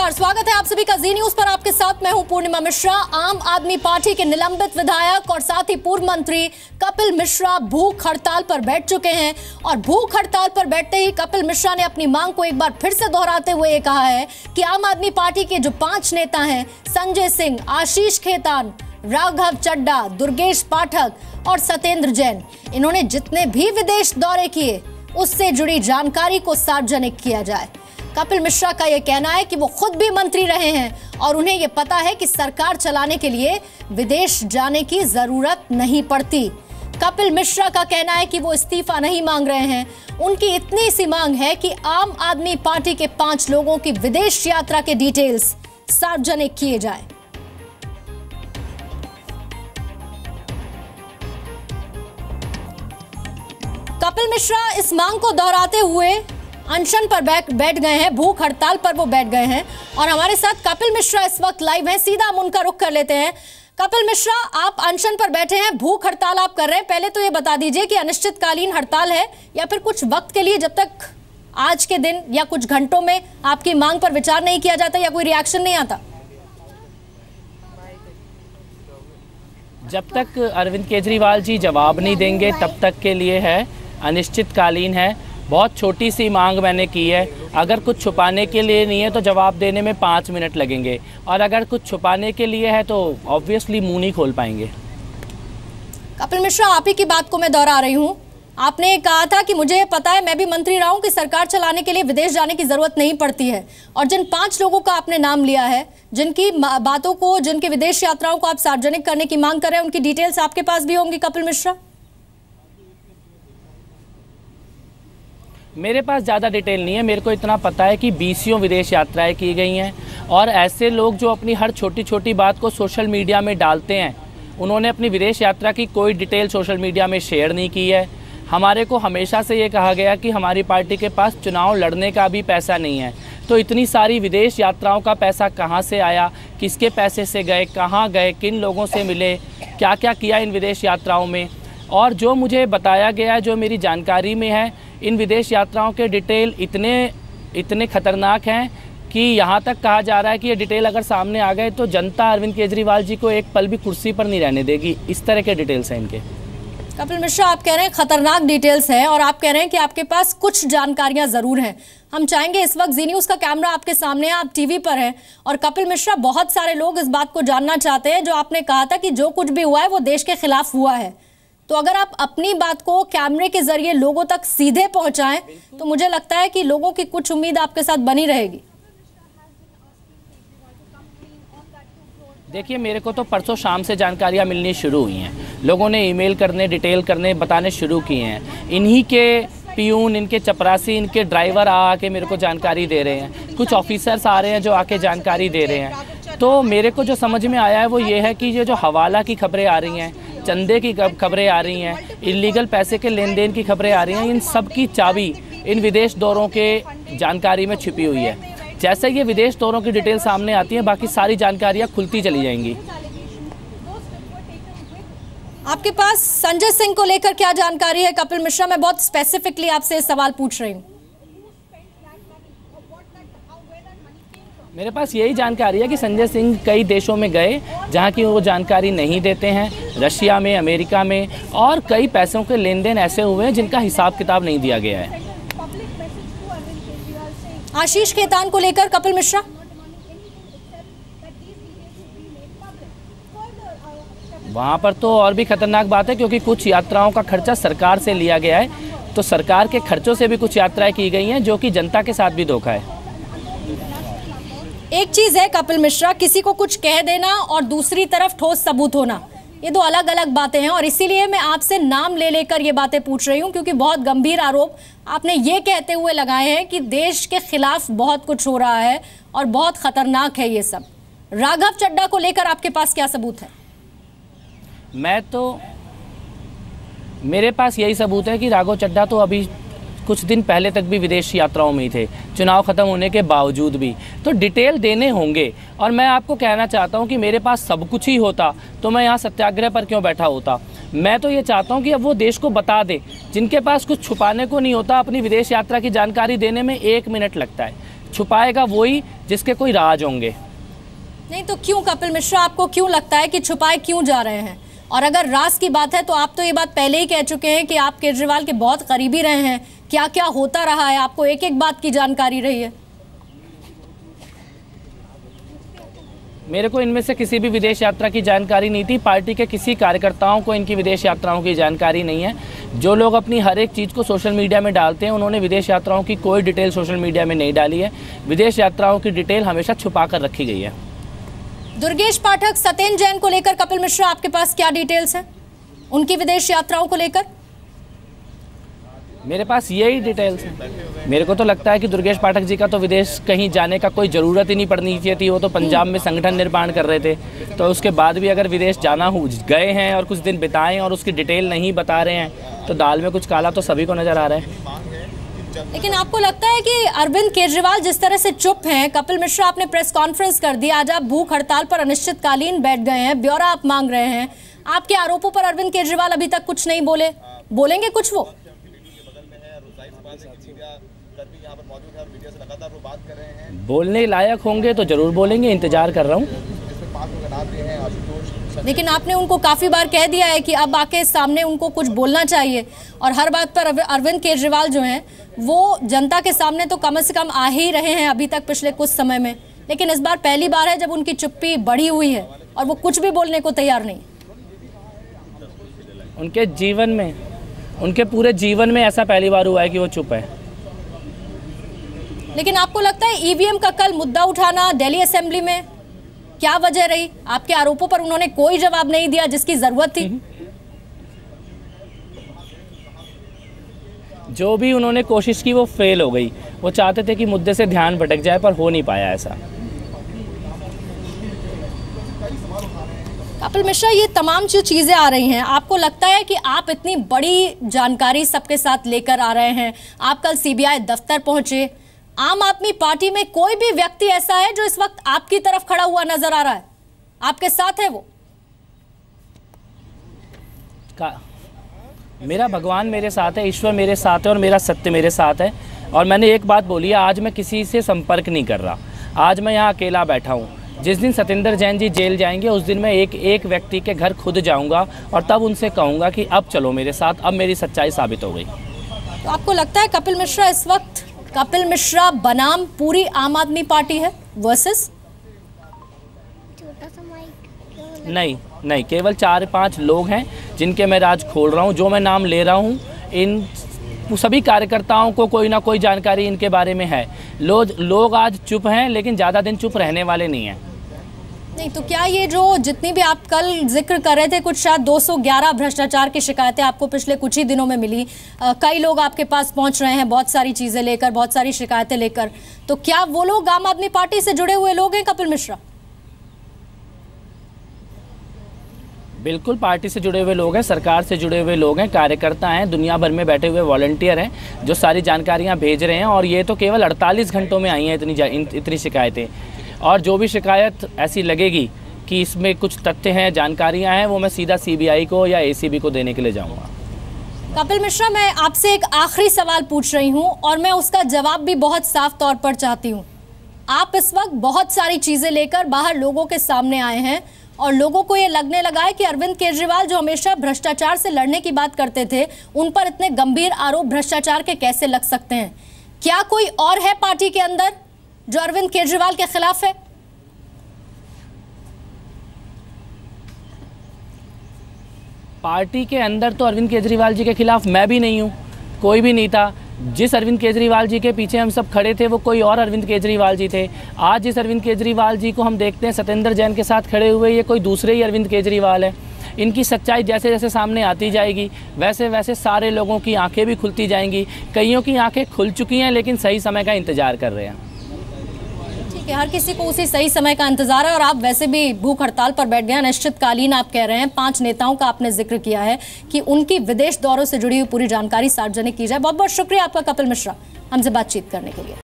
नमस्कार, स्वागत है आप सभी का जी न्यूज पर। आपके साथ मैं हूं पूर्णिमा मिश्रा। आम आदमी पार्टी के निलंबित विधायक और साथ ही पूर्व मंत्री कपिल मिश्रा भूख हड़ताल पर बैठ चुके हैं और भूख हड़ताल पर बैठते ही कपिल मिश्रा ने अपनी मांग को एक बार फिर से दोहराते हुए ये कहा है कि आम आदमी पार्टी के जो 5 नेता हैं, संजय सिंह, आशीष खेतान, राघव चड्ढा, दुर्गेश पाठक और सत्येंद्र जैन, इन्होंने जितने भी विदेश दौरे किए उससे जुड़ी जानकारी को सार्वजनिक किया जाए। कपिल मिश्रा का यह कहना है कि वो खुद भी मंत्री रहे हैं और उन्हें यह पता है कि सरकार चलाने के लिए विदेश जाने की जरूरत नहीं पड़ती। कपिल मिश्रा का कहना है कि वो इस्तीफा नहीं मांग रहे हैं, उनकी इतनी सी मांग है कि आम आदमी पार्टी के 5 लोगों की विदेश यात्रा के डिटेल्स सार्वजनिक किए जाएं। कपिल मिश्रा इस मांग को दोहराते हुए अनशन पर बैठ गए हैं, भूख हड़ताल पर वो बैठ गए हैं और हमारे साथ कपिल मिश्रा इस वक्त लाइव हैं। सीधा हम उनका रुख कर लेते हैं। कपिल मिश्रा, आप अनशन पर बैठे हैं, भूख हड़ताल आप कर रहे हैं। पहले तो ये बता दीजिए कि अनिश्चितकालीन हड़ताल है या फिर कुछ वक्त के लिए, जब तक आज के दिन या कुछ घंटों में आपकी मांग पर विचार नहीं किया जाता या कोई रिएक्शन नहीं आता? जब तक अरविंद केजरीवाल जी जवाब नहीं देंगे तब तक के लिए है, अनिश्चितकालीन है। बहुत छोटी सी मांग मैंने की है। अगर कुछ छुपाने के लिए नहीं है तो जवाब देने में 5 मिनट लगेंगे और अगर कुछ छुपाने के लिए है तो ऑब्वियसली मुंह नहीं खोल पाएंगे। कपिल मिश्रा, आप ही की बात को मैं दोहरा रही हूँ। आपने कहा था कि मुझे पता है, मैं भी मंत्री रहा हूँ, कि सरकार चलाने के लिए विदेश जाने की जरूरत नहीं पड़ती है। और जिन 5 लोगों का आपने नाम लिया है, जिनकी बातों को, जिनकी विदेश यात्राओं को आप सार्वजनिक करने की मांग कर रहे हैं, उनकी डिटेल्स आपके पास भी होंगी कपिल मिश्रा? मेरे पास ज़्यादा डिटेल नहीं है। मेरे को इतना पता है कि 20 विदेश यात्राएं की गई हैं और ऐसे लोग जो अपनी हर छोटी छोटी बात को सोशल मीडिया में डालते हैं, उन्होंने अपनी विदेश यात्रा की कोई डिटेल सोशल मीडिया में शेयर नहीं की है। हमारे को हमेशा से ये कहा गया कि हमारी पार्टी के पास चुनाव लड़ने का भी पैसा नहीं है। तो इतनी सारी विदेश यात्राओं का पैसा कहाँ से आया, किसके पैसे से गए, कहाँ गए, किन लोगों से मिले, क्या क्या किया इन विदेश यात्राओं में, और जो मुझे बताया गया, जो मेरी जानकारी में है, इन विदेश यात्राओं के डिटेल इतने खतरनाक हैं कि यहाँ तक कहा जा रहा है कि ये डिटेल अगर सामने आ गए तो जनता अरविंद केजरीवाल जी को एक पल भी कुर्सी पर नहीं रहने देगी। इस तरह के डिटेल्स हैं इनके। कपिल मिश्रा, आप कह रहे हैं खतरनाक डिटेल्स हैं और आप कह रहे हैं कि आपके पास कुछ जानकारियां जरूर हैं। हम चाहेंगे, इस वक्त जी न्यूज का कैमरा आपके सामने है, आप टीवी पर हैं और कपिल मिश्रा, बहुत सारे लोग इस बात को जानना चाहते हैं, जो आपने कहा था कि जो कुछ भी हुआ है वो देश के खिलाफ हुआ है। तो अगर आप अपनी बात को कैमरे के जरिए लोगों तक सीधे पहुंचाएं तो मुझे लगता है कि लोगों की कुछ उम्मीद आपके साथ बनी रहेगी। देखिए, मेरे को तो परसों शाम से जानकारियां मिलनी शुरू हुई हैं। लोगों ने ईमेल करने, डिटेल करने, बताने शुरू किए हैं। इन्हीं के पियून, इनके चपरासी, इनके ड्राइवर आके मेरे को जानकारी दे रहे हैं। कुछ ऑफिसर्स आ रहे हैं जो आके जानकारी दे रहे हैं। तो मेरे को जो समझ में आया है वो ये है कि ये जो हवाला की खबरें आ रही हैं, चंदे की खबरें आ रही हैं, इलीगल पैसे के लेन देन की खबरें आ रही हैं, इन सब की चाबी इन विदेश दौरों के जानकारी में छिपी हुई है। जैसे ये विदेश दौरों की डिटेल सामने आती है, बाकी सारी जानकारियां खुलती चली जाएंगी। आपके पास संजय सिंह को लेकर क्या जानकारी है कपिल मिश्रा? मैं बहुत स्पेसिफिकली आपसे सवाल पूछ रही हूँ। मेरे पास यही जानकारी है कि संजय सिंह कई देशों में गए जहां की वो जानकारी नहीं देते हैं, रशिया में, अमेरिका में, और कई पैसों के लेन देन ऐसे हुए हैं जिनका हिसाब किताब नहीं दिया गया है। आशीष खेतान को लेकर कपिल मिश्रा? वहाँ पर तो और भी खतरनाक बात है, क्योंकि कुछ यात्राओं का खर्चा सरकार से लिया गया है। तो सरकार के खर्चों से भी कुछ यात्राएं की गई हैं, जो कि जनता के साथ भी धोखा है। एक चीज है कपिल मिश्रा, किसी को कुछ कह देना और दूसरी तरफ ठोस सबूत होना, ये 2 अलग अलग बातें हैं। और इसीलिए मैं आपसे नाम ले लेकर ये बातें पूछ रही हूँ, क्योंकि बहुत गंभीर आरोप आपने ये कहते हुए लगाए हैं कि देश के खिलाफ बहुत कुछ हो रहा है और बहुत खतरनाक है ये सब। राघव चड्ढा को लेकर आपके पास क्या सबूत है? मेरे पास यही सबूत है कि राघव चड्ढा तो अभी कुछ दिन पहले तक भी विदेश यात्राओं में ही थे, चुनाव ख़त्म होने के बावजूद भी। तो डिटेल देने होंगे। और मैं आपको कहना चाहता हूं कि मेरे पास सब कुछ ही होता तो मैं यहाँ सत्याग्रह पर क्यों बैठा होता। मैं तो ये चाहता हूं कि अब वो देश को बता दे। जिनके पास कुछ छुपाने को नहीं होता, अपनी विदेश यात्रा की जानकारी देने में 1 मिनट लगता है। छुपाएगा वही जिसके कोई राज होंगे। नहीं तो क्यों कपिल मिश्रा, आपको क्यों लगता है कि छुपाए क्यों जा रहे हैं? और अगर राज की बात है तो आप तो ये बात पहले ही कह चुके हैं कि आप केजरीवाल के बहुत करीबी रहे हैं, क्या क्या होता रहा है, आपको एक एक बात की जानकारी रही है। मेरे को इनमें से किसी भी विदेश यात्रा की जानकारी नहीं थी। पार्टी के किसी कार्यकर्ताओं को इनकी विदेश यात्राओं की जानकारी नहीं है। जो लोग अपनी हर एक चीज़ को सोशल मीडिया में डालते हैं, उन्होंने विदेश यात्राओं की कोई डिटेल सोशल मीडिया में नहीं डाली है। विदेश यात्राओं की डिटेल हमेशा छुपा कर रखी गई है। दुर्गेश पाठक, सत्येंद्र जैन को लेकर कपिल मिश्रा आपके पास क्या डिटेल्स हैं उनकी विदेश यात्राओं को लेकर? मेरे पास यही डिटेल्स हैं। मेरे को तो लगता है कि दुर्गेश पाठक जी का तो विदेश कहीं जाने का कोई ज़रूरत ही नहीं पड़नी चाहिए थी। वो तो पंजाब में संगठन निर्माण कर रहे थे, तो उसके बाद भी अगर विदेश जाना गए हैं और कुछ दिन बिताएं और उसकी डिटेल नहीं बता रहे हैं, तो दाल में कुछ काला तो सभी को नज़र आ रहा है। लेकिन आपको लगता है कि अरविंद केजरीवाल जिस तरह से चुप हैं, कपिल मिश्रा आपने प्रेस कॉन्फ्रेंस कर दी, आज आप भूख हड़ताल पर अनिश्चितकालीन बैठ गए हैं, ब्यौरा आप मांग रहे हैं, आपके आरोपों पर अरविंद केजरीवाल अभी तक कुछ नहीं बोले, बोलेंगे कुछ वो? बोलने लायक होंगे तो जरूर बोलेंगे, इंतजार कर रहा हूँ। लेकिन आपने उनको काफी बार कह दिया है कि अब आके सामने उनको कुछ बोलना चाहिए, और हर बात पर अरविंद केजरीवाल जो हैं वो जनता के सामने तो कम से कम आ ही रहे हैं अभी तक पिछले कुछ समय में, लेकिन इस बार पहली बार है जब उनकी चुप्पी बढ़ी हुई है और वो कुछ भी बोलने को तैयार नहीं। उनके जीवन में, उनके पूरे जीवन में ऐसा पहली बार हुआ है कि वो चुप है। लेकिन आपको लगता है ईवीएम का कल मुद्दा उठाना दिल्ली असेंबली में क्या वजह रही? आपके आरोपों पर उन्होंने कोई जवाब नहीं दिया जिसकी जरूरत थी। जो भी उन्होंने कोशिश की वो फेल हो गई। वो चाहते थे कि मुद्दे से ध्यान भटक जाए, पर हो नहीं पाया ऐसा। कपिल मिश्रा, ये तमाम जो चीजें आ रही हैं, आपको लगता है कि आप इतनी बड़ी जानकारी सबके साथ लेकर आ रहे हैं, आप कल सीबीआई दफ्तर पहुंचे, आम आदमी पार्टी में कोई भी व्यक्ति ऐसा है जो इस वक्त आपकी तरफ खड़ा हुआ नजर आ रहा है, आपके साथ है वो? मेरा भगवान मेरे साथ है, ईश्वर मेरे साथ है और मेरा सत्य मेरे साथ है। और मैंने एक बात बोली है, आज मैं किसी से संपर्क नहीं कर रहा, आज मैं यहाँ अकेला बैठा हूँ। जिस दिन सत्येंद्र जैन जी जेल जाएंगे उस दिन मैं एक व्यक्ति के घर खुद जाऊँगा और तब उनसे कहूँगा कि अब चलो मेरे साथ, अब मेरी सच्चाई साबित हो गई। तो आपको लगता है कपिल मिश्रा इस वक्त, कपिल मिश्रा बनाम पूरी आम आदमी पार्टी है वर्सेस? नहीं, केवल 4-5 लोग हैं जिनके मैं राज खोल रहा हूं। जो मैं नाम ले रहा हूं, इन सभी कार्यकर्ताओं को कोई ना कोई जानकारी इनके बारे में है। लोग आज चुप हैं, लेकिन ज़्यादा दिन चुप रहने वाले नहीं हैं। नहीं तो क्या ये जो जितनी भी आप कल जिक्र कर रहे थे, कुछ शायद 211 भ्रष्टाचार की शिकायतें आपको पिछले कुछ ही दिनों में मिली, कई लोग आपके पास पहुंच रहे हैं बहुत सारी चीजें लेकर, बहुत सारी शिकायतें लेकर, तो क्या वो लोग आम आदमी पार्टी से जुड़े हुए लोग हैं कपिल मिश्रा? बिल्कुल पार्टी से जुड़े हुए लोग हैं, सरकार से जुड़े हुए लोग हैं, कार्यकर्ता हैं, दुनिया भर में बैठे हुए वॉलंटियर हैं जो सारी जानकारियां भेज रहे हैं। और ये तो केवल 48 घंटों में आई हैं इतनी शिकायतें। और जो भी शिकायत ऐसी लगेगी कि इसमें कुछ तथ्य हैं, जानकारियां हैं, वो मैं सीधा सीबीआई को या एसीबी को देने के लिए जाऊंगा। कपिल मिश्रा, मैं आपसे एक आखिरी सवाल पूछ रही हूं और मैं उसका जवाब भी बहुत साफ तौर पर चाहती हूं। आप इस वक्त बहुत सारी चीजें लेकर बाहर लोगों के सामने आए हैं और लोगों को ये लगने लगा है कि अरविंद केजरीवाल जो हमेशा भ्रष्टाचार से लड़ने की बात करते थे, उन पर इतने गंभीर आरोप भ्रष्टाचार के कैसे लग सकते हैं? क्या कोई और है पार्टी के अंदर जो अरविंद केजरीवाल के खिलाफ है? पार्टी के अंदर तो अरविंद केजरीवाल जी के खिलाफ मैं भी नहीं हूँ, कोई भी नहीं था। जिस अरविंद केजरीवाल जी के पीछे हम सब खड़े थे वो कोई और अरविंद केजरीवाल जी थे। आज जिस अरविंद केजरीवाल जी को हम देखते हैं सत्येंद्र जैन के साथ खड़े हुए, ये कोई दूसरे ही अरविंद केजरीवाल है। इनकी सच्चाई जैसे जैसे सामने आती जाएगी वैसे वैसे सारे लोगों की आंखें भी खुलती जाएंगी। कईयों की आंखें खुल चुकी हैं लेकिन सही समय का इंतजार कर रहे हैं। ठीक है, हर किसी को उसी सही समय का इंतजार है और आप वैसे भी भूख हड़ताल पर बैठ गए, अनिश्चितकालीन आप कह रहे हैं। 5 नेताओं का आपने जिक्र किया है कि उनकी विदेश दौरों से जुड़ी हुई पूरी जानकारी सार्वजनिक की जाए। बहुत बहुत शुक्रिया आपका कपिल मिश्रा, हमसे बातचीत करने के लिए।